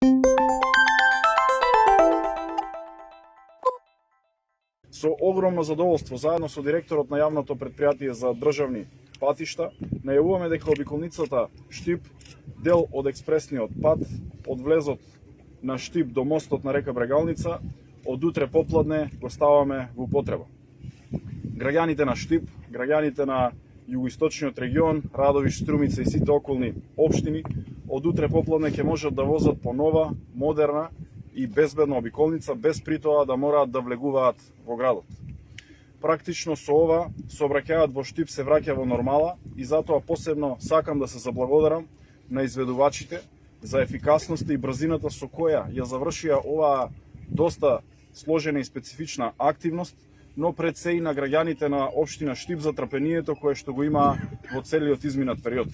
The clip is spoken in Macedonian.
Со огромно задоволство, заедно со директорот на јавното претпријатие за државни патишта, најавуваме дека обиколницата Штип, дел од експресниот пат од влезот на Штип до мостот на река Брегалница, од утре попладне го ставаме во употреба. Граѓаните на Штип, граѓаните на југоисточниот регион, Радовиш, Струмица и сите околни општини, од утре попладне ќе можат да возат по нова, модерна и безбедна обиколница, без притоа да мораат да влегуваат во градот. Практично со ова, сообраќајот во Штип се враќа во нормала и затоа посебно сакам да се заблагодарам на изведувачите за ефикасноста и брзината со која ја завршија оваа доста сложена и специфична активност, но пред се и на граѓаните на општина Штип за трпението кое што го има во целиот изминат период.